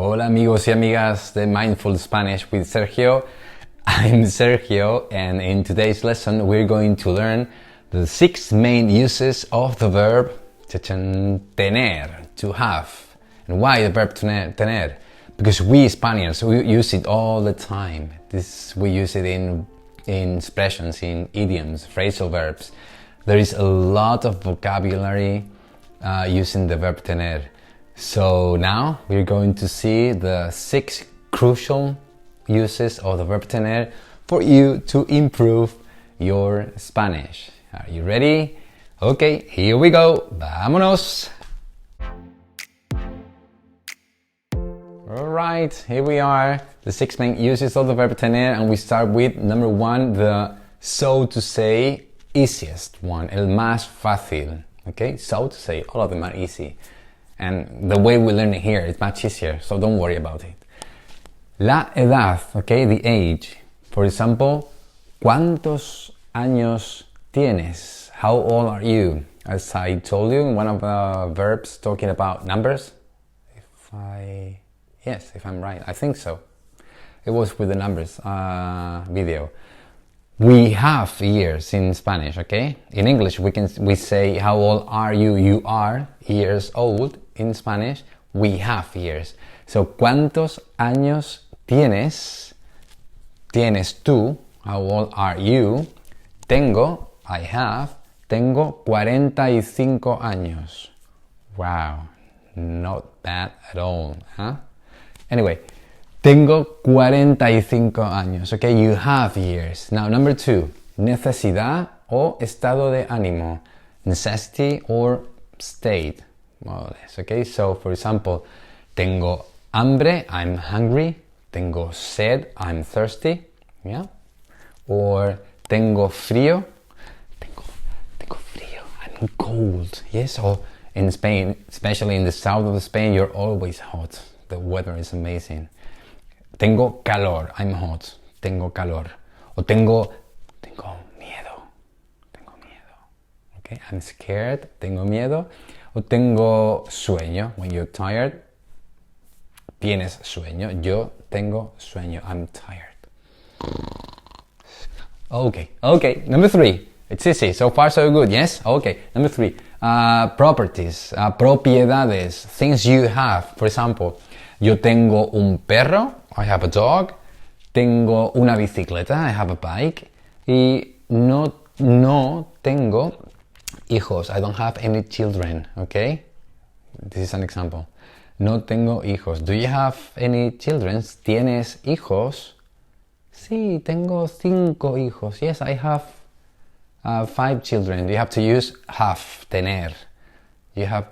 Hola amigos y amigas de Mindful Spanish with Sergio. I'm Sergio, and in today's lesson we're going to learn the 6 main uses of the verb tener, to have. And why the verb tener? Because we Spaniards, we use it all the time. We use it in expressions, in idioms, phrasal verbs. There is a lot of vocabulary using the verb tener. So now we're going to see the 6 crucial uses of the verb tener for you to improve your Spanish. Are you ready? Okay, here we go. Vámonos! Alright, here we are. The 6 main uses of the verb tener, and we start with number 1, the so to say easiest one, el más fácil. Okay, so to say, all of them are easy. And the way we learn it here is much easier, so don't worry about it. La edad, okay, the age. For example, ¿cuántos años tienes? How old are you? As I told you in one of the verbs talking about numbers. If I'm right, I think so. It was with the numbers video. We have years in Spanish, okay? In English, we say how old are you? You are years old. In Spanish, we have years. So, ¿cuántos años tienes? Tienes tú. How old are you? Tengo, I have. Tengo 45 años. Wow, not bad at all, huh? Anyway, tengo 45 años. Okay, you have years. Now, number 2, necesidad o estado de ánimo. Necessity or state, more or less. Okay, so for example, tengo hambre, I'm hungry. Tengo sed, I'm thirsty. Yeah. Or tengo frío. Tengo frío, I'm cold. Yes, or in Spain, especially in the south of Spain, you're always hot. The weather is amazing. Tengo calor, I'm hot. Tengo calor. O tengo miedo. Tengo miedo. Okay, I'm scared. Tengo miedo. O tengo sueño. When you're tired, tienes sueño. Yo tengo sueño. I'm tired. Okay. Number 3. It's easy. So far, so good. Yes? Okay. Number 3. Properties. Propiedades. Things you have. For example, yo tengo un perro. I have a dog. Tengo una bicicleta. I have a bike. Y no tengo hijos. I don't have any children. Okay? This is an example. No tengo hijos. Do you have any children? ¿Tienes hijos? Sí, tengo 5 hijos. Yes, I have 5 children. You have to use have, tener. You have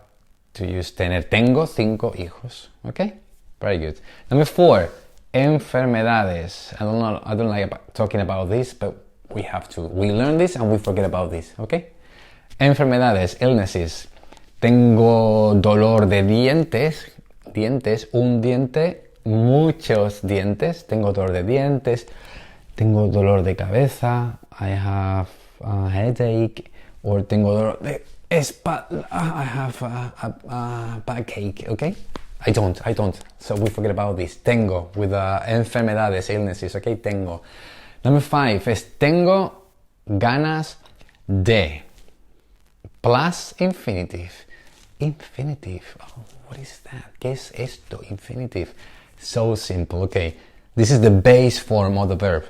to use tener. Tengo 5 hijos. Okay? Very good. Number 4, enfermedades. I don't like talking about this, but we have to. We learn this and we forget about this. Okay? Enfermedades, illnesses. Tengo dolor de dientes. Dientes, un diente, muchos dientes. Tengo dolor de dientes. Tengo dolor de cabeza. I have a headache. Or tengo dolor de espalda. I have a backache. Okay? I don't. So we forget about this. Tengo with enfermedades, illnesses. Okay? Tengo. Number 5 is tengo ganas de. Plus infinitive. Infinitive. Oh, what is that? ¿Qué es esto? Infinitive. So simple. Okay. This is the base form of the verb.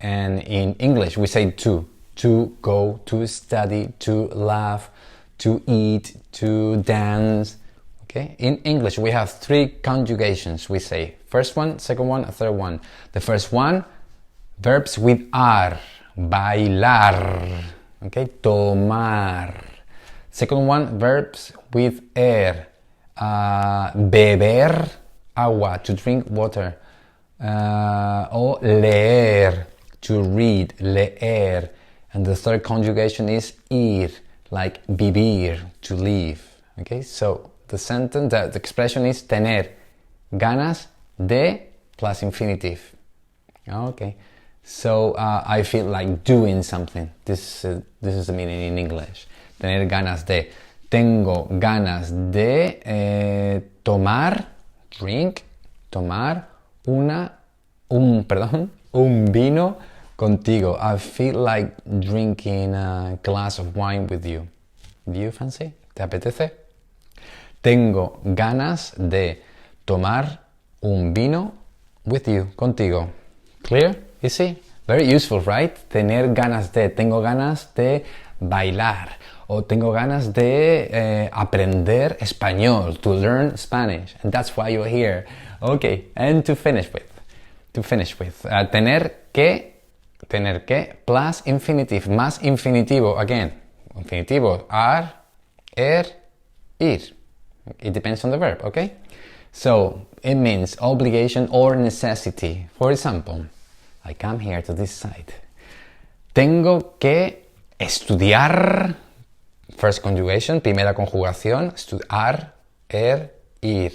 And in English, we say to. To go, to study, to laugh, to eat, to dance. Okay? In English, we have 3 conjugations. We say first one, second one, a third one. The first one, verbs with ar. Bailar. Okay? Tomar. Second one, verbs with er. Beber agua, to drink water. O leer, to read, leer. And the third conjugation is ir, like vivir, to live. Okay, so the sentence, the expression is tener ganas de plus infinitive. Okay, so I feel like doing something. This is the meaning in English. Tener ganas de. Tengo ganas de tomar, drink, tomar un vino contigo. I feel like drinking a glass of wine with you. Do you fancy? ¿Te apetece? Tengo ganas de tomar un vino with you, contigo. Clear? Easy? Very useful, right? Tener ganas de. Tengo ganas de bailar. O tengo ganas de aprender español. To learn Spanish. And that's why you're here. Okay, and to finish with. Tener que plus infinitive. Más infinitivo. Again. Infinitivo. Ar, ir. It depends on the verb, okay? So, it means obligation or necessity. For example, I come here to this side. Tengo que estudiar. First conjugation, primera conjugación. Ar, ir.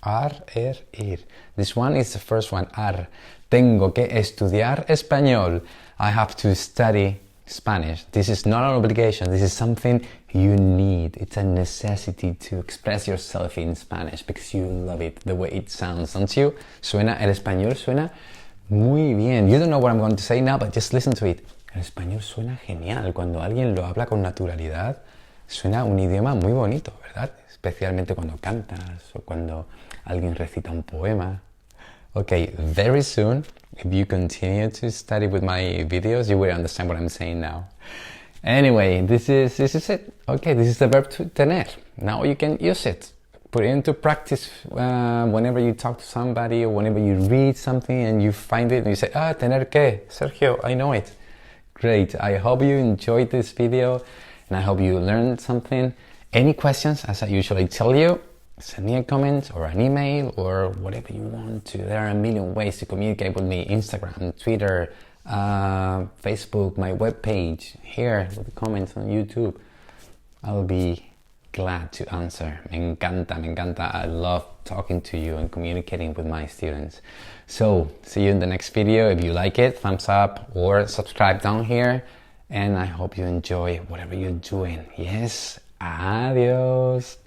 Ar, ir. This one is the first one, ar. Tengo que estudiar español. I have to study Spanish. This is not an obligation. This is something you need. It's a necessity to express yourself in Spanish because you love it, the way it sounds, don't you? El español suena muy bien. You don't know what I'm going to say now, but just listen to it. El español suena genial. Cuando alguien lo habla con naturalidad, suena un idioma muy bonito, ¿verdad? Especialmente cuando cantas o cuando alguien recita un poema. Okay, very soon, if you continue to study with my videos, you will understand what I'm saying now. Anyway, this is it. Okay, this is the verb to tener. Now you can use it. Put it into practice whenever you talk to somebody or whenever you read something and you find it and you say, tener que, Sergio, I know it. Great, I hope you enjoyed this video and I hope you learned something. Any questions, as I usually tell you, send me a comment or an email or whatever you want to. There are a million ways to communicate with me. Instagram, Twitter, Facebook, my webpage, here with the comments on YouTube. I'll be glad to answer. Me encanta. I love talking to you and communicating with my students. So, see you in the next video. If you like it, thumbs up or subscribe down here. And I hope you enjoy whatever you're doing. Yes, adios.